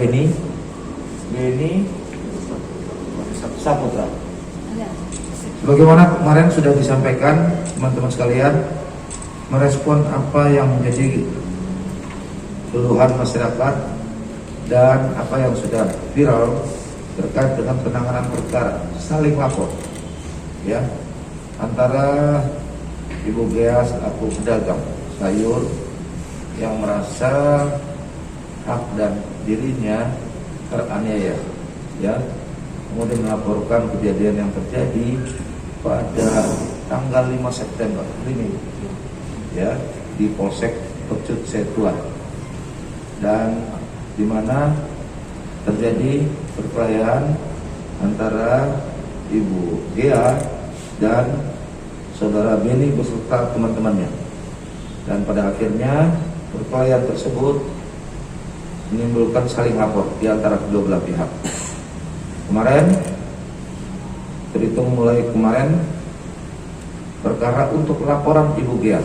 Beni Saputra. Sebagaimana kemarin sudah disampaikan, teman-teman sekalian, merespon apa yang menjadi keluhan masyarakat dan apa yang sudah viral terkait dengan penanganan perkara saling lapor, ya, antara Ibu Gea selaku pedagang sayur yang merasa hak dan dirinya teraniaya, ya, kemudian melaporkan kejadian yang terjadi pada tanggal 5 September ini, ya, di Polsek Pecut Setuan, dan di mana terjadi perkelahian antara Ibu Gea dan Saudara Beni beserta teman-temannya, dan pada akhirnya perkelahian tersebut menimbulkan saling lapor di antara kedua belah pihak. Kemarin, terhitung mulai kemarin, perkara untuk laporan Ibu Gea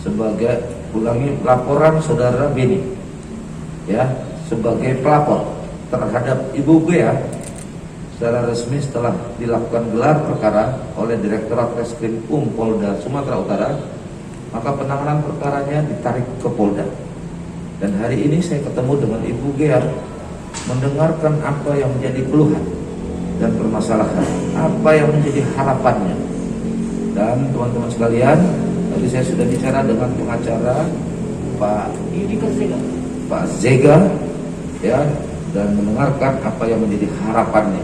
sebagai laporan Saudara Beni, ya, sebagai pelapor terhadap Ibu Gea secara resmi setelah dilakukan gelar perkara oleh Direktorat Reskrim Polda Sumatera Utara, maka penanganan perkaranya ditarik ke Polda. Dan hari ini saya ketemu dengan Ibu Gea, mendengarkan apa yang menjadi keluhan dan permasalahan, apa yang menjadi harapannya. Dan teman-teman sekalian, tadi saya sudah bicara dengan pengacara Pak Zega, ya, dan mendengarkan apa yang menjadi harapannya.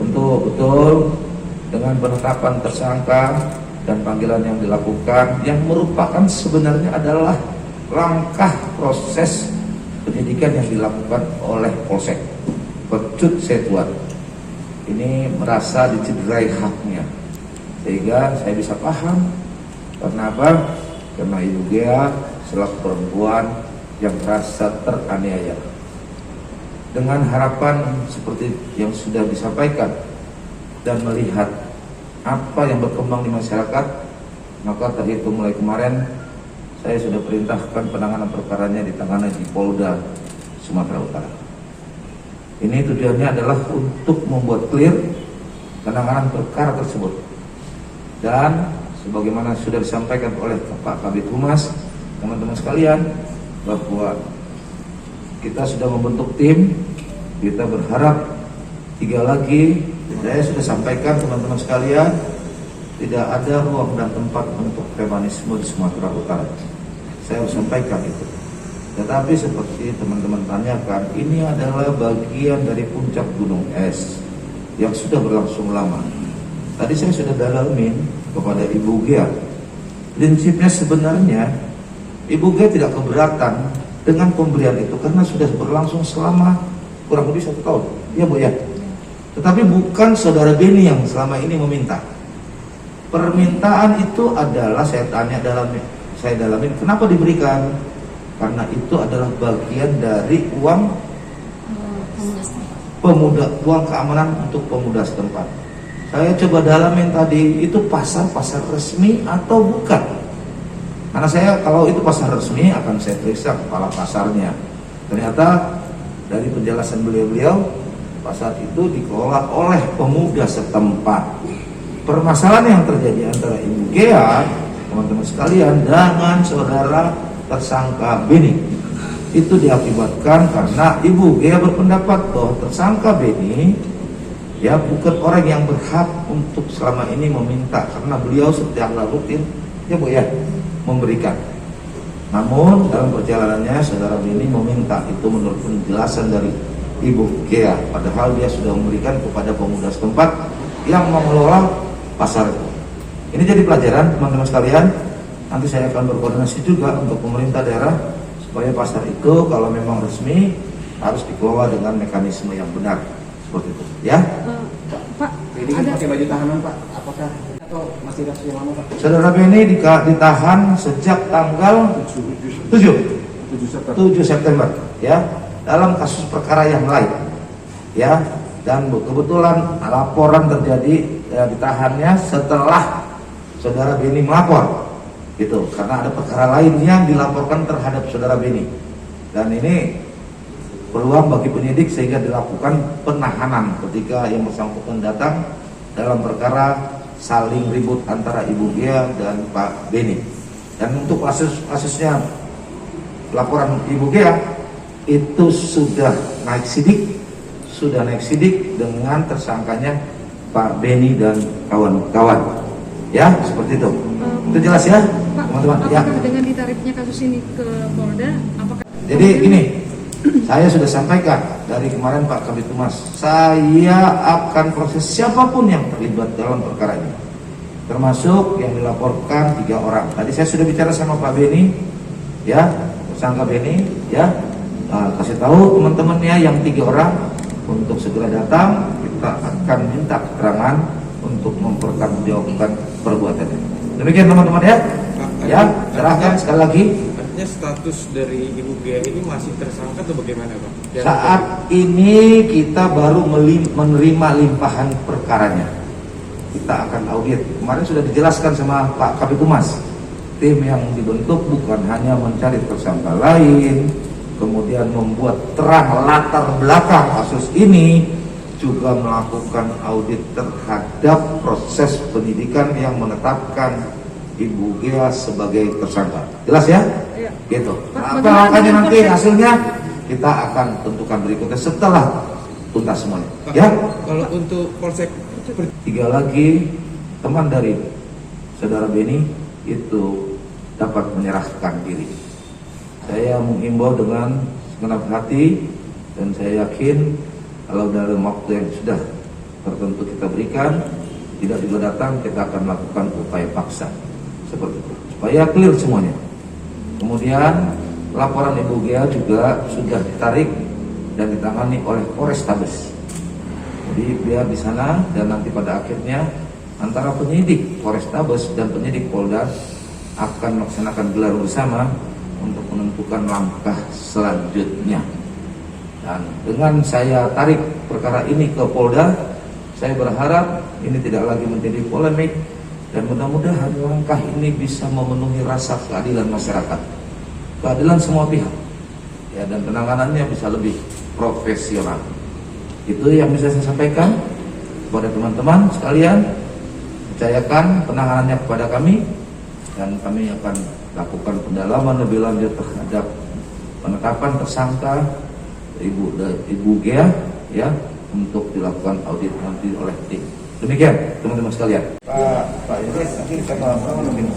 Tentu betul dengan penetapan tersangka dan panggilan yang dilakukan, yang merupakan sebenarnya adalah langkah proses penyidikan yang dilakukan oleh Polsek Pecut Setuan. Ini merasa dicederai haknya, sehingga saya bisa paham. Karena apa? Karena Ibu Gea selaku perempuan yang merasa teraniaya. Dengan harapan seperti yang sudah disampaikan dan melihat apa yang berkembang di masyarakat, maka terhitung mulai kemarin saya sudah perintahkan penanganan perkaranya ditangani di Polda Sumatera Utara. Ini tujuannya adalah untuk membuat clear penanganan perkara tersebut. Dan sebagaimana sudah disampaikan oleh Pak Kabid Humas, teman-teman sekalian, bahwa kita sudah membentuk tim. Kita berharap 3 lagi. Saya sudah sampaikan teman-teman sekalian, tidak ada ruang dan tempat untuk premanisme di Sumatera Utara. Saya harus sampaikan itu. Tetapi seperti teman-teman tanyakan, ini adalah bagian dari puncak gunung es yang sudah berlangsung lama. Tadi saya sudah dalamin kepada Ibu Gea. Prinsipnya sebenarnya Ibu Gea tidak keberatan dengan pemberian itu karena sudah berlangsung selama kurang lebih 1 tahun, ya Bu ya. Tetapi bukan Saudara Beni yang selama ini meminta. Permintaan itu adalah saya dalamin kenapa diberikan, karena itu adalah bagian dari uang keamanan untuk pemuda setempat. Saya coba dalamin tadi, itu pasar resmi atau bukan? Karena saya kalau itu pasar resmi akan saya periksa kepala pasarnya. Ternyata dari penjelasan beliau, pasar itu dikelola oleh pemuda setempat. Permasalahan yang terjadi antara Ibu Gea, teman-teman sekalian, dengan saudara tersangka Beni, itu diakibatkan karena Ibu Gea berpendapat bahwa tersangka Beni, ya, bukan orang yang berhak untuk selama ini meminta, karena beliau secara rutin, ya Bu ya, memberikan. Namun dalam perjalanannya saudara Beni meminta, itu menurut penjelasan dari Ibu Gea, padahal dia sudah memberikan kepada pemuda setempat yang mengelola pasar itu. Ini jadi pelajaran teman-teman sekalian. Nanti saya akan berkoordinasi juga untuk pemerintah daerah supaya pasar itu kalau memang resmi harus dikelola dengan mekanisme yang benar, seperti itu, ya. Pak, ini kan pakai baju tahanan Pak, apakah atau masih kasus yang lama Pak? Saudara Beni ditahan sejak tanggal 7 September, ya, dalam kasus perkara yang lain, ya, dan kebetulan laporan terjadi, ya, ditahannya setelah Saudara Beni melapor, gitu, karena ada perkara lain yang dilaporkan terhadap Saudara Beni, dan ini peluang bagi penyidik sehingga dilakukan penahanan ketika yang bersangkutan datang dalam perkara saling ribut antara Ibu Gia dan Pak Beni. Dan untuk kasusnya laporan Ibu Gia itu sudah naik sidik dengan tersangkanya Pak Beni dan kawan-kawan. Ya, seperti itu. Itu jelas ya, teman-teman. Ya. Apakah dengan ditariknya kasus ini ke Polda, apakah? Jadi gini, saya sudah sampaikan dari kemarin Pak Kabid Humas, saya akan proses siapapun yang terlibat dalam perkara ini, termasuk yang dilaporkan 3 orang. Tadi saya sudah bicara sama Pak Beni, ya, tersangka Beni, ya, kasih tahu teman-temannya yang 3 orang untuk segera datang. Kita akan minta keterangan untuk mempertanggungjawabkan perbuatannya. Demikian teman-teman ya. Ya, serahkan sekali lagi. Artinya status dari Ibu Gia ini masih tersangka atau bagaimana, Pak? Saat ini kita baru menerima limpahan perkaranya. Kita akan audit. Kemarin sudah dijelaskan sama Pak Kabid Humas. Tim yang dibentuk bukan hanya mencari tersangka lain, kemudian membuat terang latar belakang kasus ini, juga melakukan audit terhadap proses penyidikan yang menetapkan Ibu Gia sebagai tersangka. Jelas ya? Iya. Gitu. Pak, Nah, makanya nanti proses- hasilnya kita akan tentukan berikutnya setelah tuntas semuanya. Pak, Ya? kalau untuk Polsek 3 lagi teman dari saudara Beni itu dapat menyerahkan diri. Saya mengimbau dengan segenap hati dan saya yakin kalau dalam waktu yang sudah tertentu kita berikan tidak juga datang, kita akan melakukan upaya paksa seperti itu supaya clear semuanya. Kemudian laporan Ibu Gia juga sudah ditarik dan ditangani oleh Polrestabes. Jadi biar di sana dan nanti pada akhirnya antara penyidik Polrestabes dan penyidik Polda akan melaksanakan gelar bersama untuk menentukan langkah selanjutnya. Dan dengan saya tarik perkara ini ke Polda, saya berharap ini tidak lagi menjadi polemik dan mudah-mudahan langkah ini bisa memenuhi rasa keadilan masyarakat, keadilan semua pihak, ya, dan penanganannya bisa lebih profesional. Itu yang bisa saya sampaikan kepada teman-teman sekalian. Percayakan penanganannya kepada kami dan kami akan lakukan pendalaman lebih lanjut terhadap penetapan tersangka Ibu Gia, ya, untuk dilakukan audit nanti oleh tim. Demikian teman-teman sekalian. Pak Idris, nanti kita mau lebih